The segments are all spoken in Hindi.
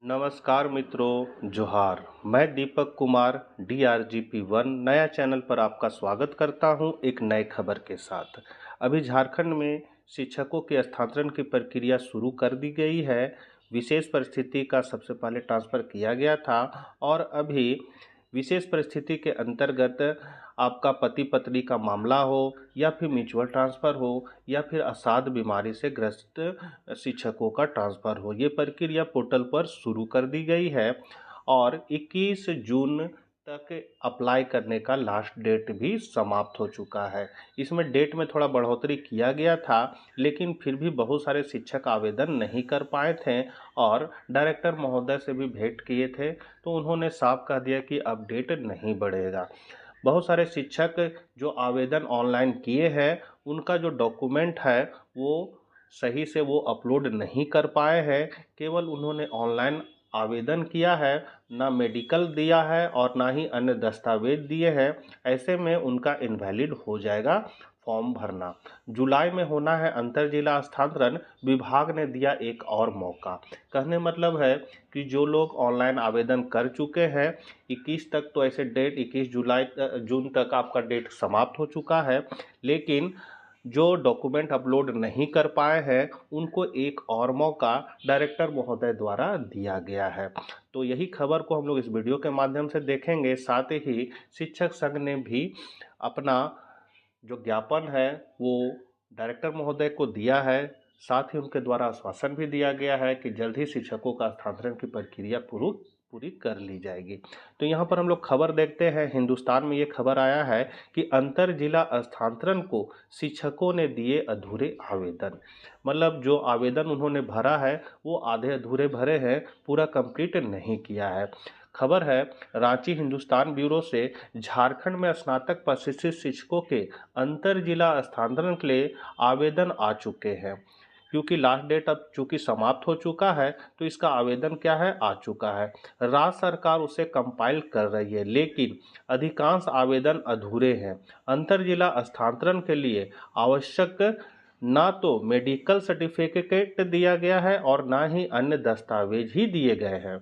नमस्कार मित्रों, जोहार। मैं दीपक कुमार DRGP1 नया चैनल पर आपका स्वागत करता हूं एक नए खबर के साथ। अभी झारखंड में शिक्षकों के स्थानांतरण की प्रक्रिया शुरू कर दी गई है। विशेष परिस्थिति का सबसे पहले ट्रांसफ़र किया गया था और अभी विशेष परिस्थिति के अंतर्गत आपका पति पत्नी का मामला हो या फिर म्यूचुअल ट्रांसफ़र हो या फिर असाध्य बीमारी से ग्रस्त शिक्षकों का ट्रांसफ़र हो, ये प्रक्रिया पोर्टल पर शुरू कर दी गई है और 21 जून तक अप्लाई करने का लास्ट डेट भी समाप्त हो चुका है। इसमें डेट में थोड़ा बढ़ोतरी किया गया था, लेकिन फिर भी बहुत सारे शिक्षक आवेदन नहीं कर पाए थे और डायरेक्टर महोदय से भी भेंट किए थे, तो उन्होंने साफ कह दिया कि अब डेट नहीं बढ़ेगा। बहुत सारे शिक्षक जो आवेदन ऑनलाइन किए हैं, उनका जो डॉक्यूमेंट है वो सही से वो अपलोड नहीं कर पाए हैं। केवल उन्होंने ऑनलाइन आवेदन किया है, ना मेडिकल दिया है और ना ही अन्य दस्तावेज दिए हैं। ऐसे में उनका इनवैलिड हो जाएगा फॉर्म भरना। जुलाई में होना है अंतर जिला स्थानांतरण, विभाग ने दिया एक और मौका। कहने मतलब है कि जो लोग ऑनलाइन आवेदन कर चुके हैं 21 तक, तो ऐसे डेट 21 जून तक आपका डेट समाप्त हो चुका है, लेकिन जो डॉक्यूमेंट अपलोड नहीं कर पाए हैं उनको एक और मौका डायरेक्टर महोदय द्वारा दिया गया है। तो यही खबर को हम लोग इस वीडियो के माध्यम से देखेंगे। साथ ही शिक्षक संघ ने भी अपना जो ज्ञापन है वो डायरेक्टर महोदय को दिया है। साथ ही उनके द्वारा आश्वासन भी दिया गया है कि जल्द ही शिक्षकों का स्थानांतरण की प्रक्रिया पूरी कर ली जाएगी। तो यहाँ पर हम लोग खबर देखते हैं। हिंदुस्तान में ये खबर आया है कि अंतर जिला स्थानांतरण को शिक्षकों ने दिए अधूरे आवेदन। मतलब जो आवेदन उन्होंने भरा है वो आधे अधूरे भरे हैं, पूरा कंप्लीट नहीं किया है। खबर है रांची हिंदुस्तान ब्यूरो से। झारखंड में स्नातक प्रशिक्षित शिक्षकों के अंतर जिला स्थानांतरण के लिए आवेदन आ चुके हैं। क्योंकि लास्ट डेट अब चूँकि समाप्त हो चुका है, तो इसका आवेदन क्या है, आ चुका है। राज्य सरकार उसे कंपाइल कर रही है, लेकिन अधिकांश आवेदन अधूरे हैं। अंतर जिला स्थानांतरण के लिए आवश्यक ना तो मेडिकल सर्टिफिकेट दिया गया है और ना ही अन्य दस्तावेज ही दिए गए हैं।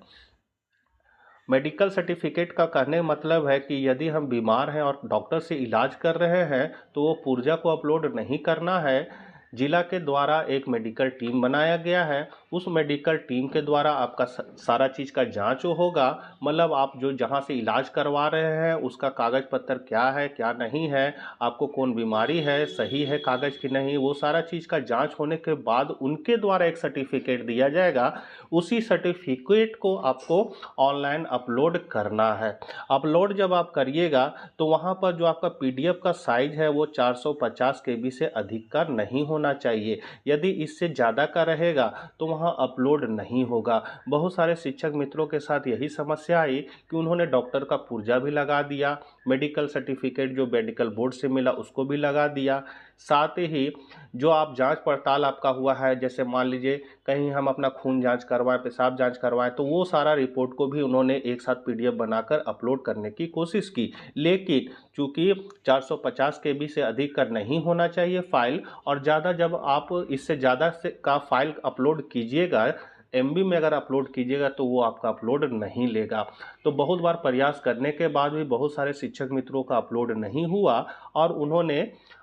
मेडिकल सर्टिफिकेट का कहने का मतलब है कि यदि हम बीमार हैं और डॉक्टर से इलाज कर रहे हैं तो वो पुर्जा को अपलोड नहीं करना है। जिला के द्वारा एक मेडिकल टीम बनाया गया है। उस मेडिकल टीम के द्वारा आपका सारा चीज़ का जांच होगा। मतलब आप जो जहां से इलाज करवा रहे हैं उसका कागज़ पत्र क्या है क्या नहीं है, आपको कौन बीमारी है, सही है कागज़ की नहीं, वो सारा चीज़ का जांच होने के बाद उनके द्वारा एक सर्टिफिकेट दिया जाएगा। उसी सर्टिफिकेट को आपको ऑनलाइन अपलोड करना है। अपलोड जब आप करिएगा तो वहाँ पर जो आपका PDF का साइज़ है वो 450 KB से अधिक का नहीं होना चाहिए। यदि इससे ज़्यादा का रहेगा तो वहाँ अपलोड नहीं होगा। बहुत सारे शिक्षक मित्रों के साथ यही समस्या आई कि उन्होंने डॉक्टर का पुर्जा भी लगा दिया, मेडिकल सर्टिफिकेट जो मेडिकल बोर्ड से मिला उसको भी लगा दिया। साथ ही जो आप जांच पड़ताल आपका हुआ है, जैसे मान लीजिए कहीं हम अपना खून जांच करवाएं, पेशाब जांच करवाएं, तो वो सारा रिपोर्ट को भी उन्होंने एक साथ PDF बनाकर अपलोड करने की कोशिश की। लेकिन चूँकि 450 KB से अधिक का नहीं होना चाहिए फाइल, और ज़्यादा जब आप इससे ज़्यादा से का फाइल अपलोड कीजिएगा, MB में अगर अपलोड कीजिएगा तो वो आपका अपलोड नहीं लेगा। तो बहुत बार प्रयास करने के बाद भी बहुत सारे शिक्षक मित्रों का अपलोड नहीं हुआ और उन्होंने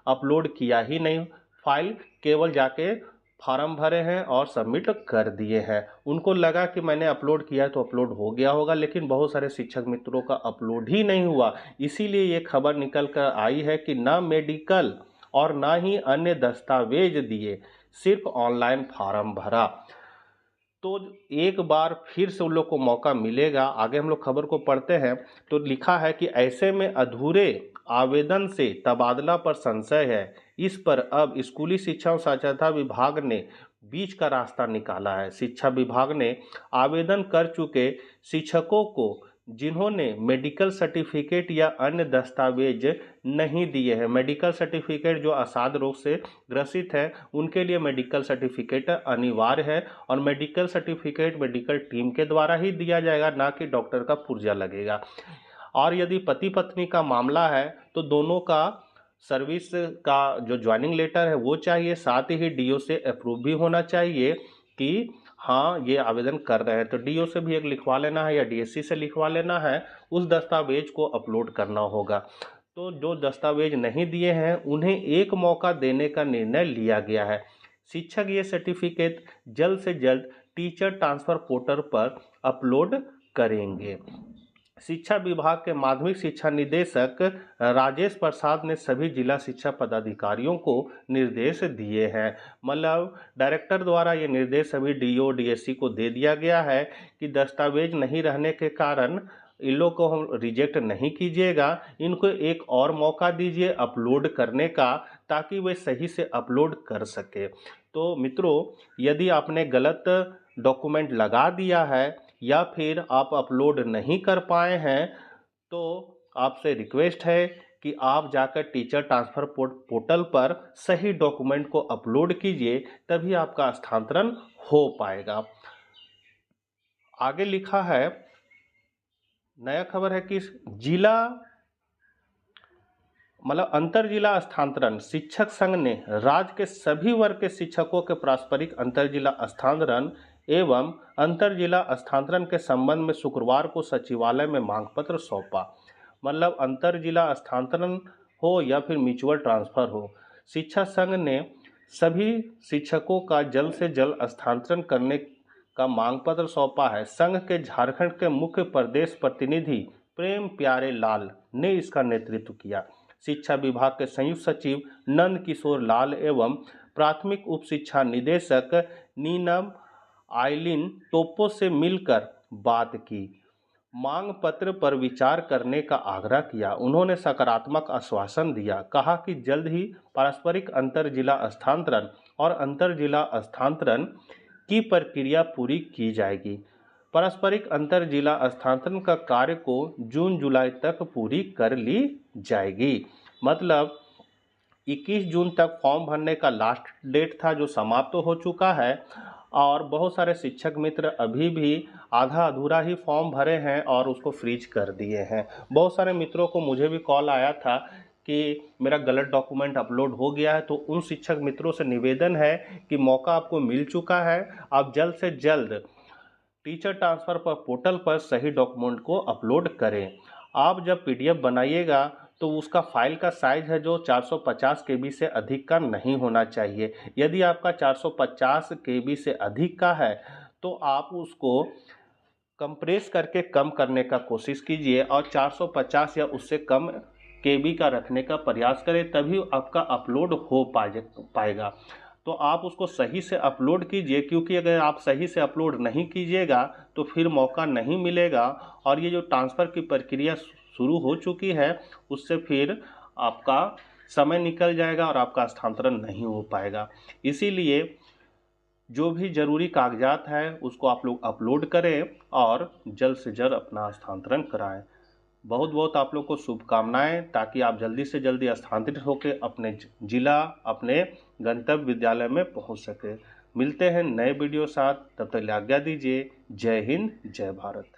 अपलोड किया ही नहीं फाइल, केवल जाके फार्म भरे हैं और सबमिट कर दिए हैं। उनको लगा कि मैंने अपलोड किया तो अपलोड हो गया होगा, लेकिन बहुत सारे शिक्षक मित्रों का अपलोड ही नहीं हुआ। इसीलिए ये खबर निकल कर आई है कि ना मेडिकल और ना ही अन्य दस्तावेज दिए, सिर्फ ऑनलाइन फार्म भरा। तो एक बार फिर से उन लोग को मौका मिलेगा। आगे हम लोग खबर को पढ़ते हैं तो लिखा है कि ऐसे में अधूरे आवेदन से तबादला पर संशय है। इस पर अब स्कूली शिक्षा और साक्षरता विभाग ने बीच का रास्ता निकाला है। शिक्षा विभाग ने आवेदन कर चुके शिक्षकों को जिन्होंने मेडिकल सर्टिफिकेट या अन्य दस्तावेज नहीं दिए हैं, मेडिकल सर्टिफिकेट जो असाध्य रोग से ग्रसित है उनके लिए मेडिकल सर्टिफिकेट अनिवार्य है और मेडिकल सर्टिफिकेट मेडिकल टीम के द्वारा ही दिया जाएगा, ना कि डॉक्टर का पुर्जा लगेगा। और यदि पति पत्नी का मामला है तो दोनों का सर्विस का जो ज्वाइनिंग लेटर है वो चाहिए। साथ ही DO से अप्रूव भी होना चाहिए कि हाँ ये आवेदन कर रहे हैं, तो डीओ से भी एक लिखवा लेना है या डीएससी से लिखवा लेना है, उस दस्तावेज को अपलोड करना होगा। तो जो दस्तावेज नहीं दिए हैं उन्हें एक मौका देने का निर्णय लिया गया है। शिक्षक ये सर्टिफिकेट जल्द से जल्द टीचर ट्रांसफर पोर्टल पर अपलोड करेंगे। शिक्षा विभाग के माध्यमिक शिक्षा निदेशक राजेश प्रसाद ने सभी जिला शिक्षा पदाधिकारियों को निर्देश दिए हैं। मतलब डायरेक्टर द्वारा ये निर्देश सभी डीओ डीएससी को दे दिया गया है कि दस्तावेज नहीं रहने के कारण इन लोग को हम रिजेक्ट नहीं कीजिएगा, इनको एक और मौका दीजिए अपलोड करने का, ताकि वे सही से अपलोड कर सके। तो मित्रों, यदि आपने गलत डॉक्यूमेंट लगा दिया है या फिर आप अपलोड नहीं कर पाए हैं, तो आपसे रिक्वेस्ट है कि आप जाकर टीचर ट्रांसफ़र पोर्टल पर सही डॉक्यूमेंट को अपलोड कीजिए, तभी आपका स्थानांतरण हो पाएगा। आगे लिखा है, नया खबर है कि जिला मतलब अंतर जिला स्थानांतरण शिक्षक संघ ने राज्य के सभी वर्ग के शिक्षकों के पारस्परिक अंतर जिला स्थानांतरण एवं अंतर जिला स्थानांतरण के संबंध में शुक्रवार को सचिवालय में मांग पत्र सौंपा। मतलब अंतर जिला स्थानांतरण हो या फिर म्यूचुअल ट्रांसफर हो, शिक्षा संघ ने सभी शिक्षकों का जल्द से जल्द स्थानांतरण करने का मांग पत्र सौंपा है। संघ के झारखंड के मुख्य प्रदेश प्रतिनिधि प्रेम प्यारे लाल ने इसका नेतृत्व किया। शिक्षा विभाग के संयुक्त सचिव नंद किशोर लाल एवं प्राथमिक उप शिक्षा निदेशक नीनम आइलिन टोप्पो से मिलकर बात की, मांग पत्र पर विचार करने का आग्रह किया। उन्होंने सकारात्मक आश्वासन दिया, कहा कि जल्द ही पारस्परिक अंतर जिला स्थानांतरण और अंतर जिला स्थानांतरण की प्रक्रिया पूरी की जाएगी। पारस्परिक अंतर जिला स्थानांतरण का कार्य को जून जुलाई तक पूरी कर ली जाएगी। मतलब 21 जून तक फॉर्म भरने का लास्ट डेट था, जो समाप्त तो हो चुका है, और बहुत सारे शिक्षक मित्र अभी भी आधा अधूरा ही फॉर्म भरे हैं और उसको फ्रीज कर दिए हैं। बहुत सारे मित्रों को मुझे भी कॉल आया था कि मेरा गलत डॉक्यूमेंट अपलोड हो गया है, तो उन शिक्षक मित्रों से निवेदन है कि मौका आपको मिल चुका है, आप जल्द से जल्द टीचर ट्रांसफ़र पर पोर्टल पर सही डॉक्यूमेंट को अपलोड करें। आप जब पीडीएफ बनाइएगा तो उसका फाइल का साइज़ है जो 450 केबी से अधिक का नहीं होना चाहिए। यदि आपका 450 केबी से अधिक का है तो आप उसको कंप्रेस करके कम करने का कोशिश कीजिए और 450 या उससे कम केबी का रखने का प्रयास करें, तभी आपका अपलोड हो पाएगा। तो आप उसको सही से अपलोड कीजिए, क्योंकि अगर आप सही से अपलोड नहीं कीजिएगा तो फिर मौका नहीं मिलेगा, और ये जो ट्रांसफ़र की प्रक्रिया शुरू हो चुकी है उससे फिर आपका समय निकल जाएगा और आपका स्थानांतरण नहीं हो पाएगा। इसीलिए जो भी ज़रूरी कागजात है उसको आप लोग अपलोड करें और जल्द से जल्द अपना स्थानांतरण कराएं। बहुत बहुत आप लोग को शुभकामनाएं, ताकि आप जल्दी से जल्दी स्थानांतरित होकर अपने जिला, अपने गंतव्य विद्यालय में पहुंच सके। मिलते हैं नए वीडियो साथ, तब तक आज्ञा दीजिए। जय हिंद, जय भारत।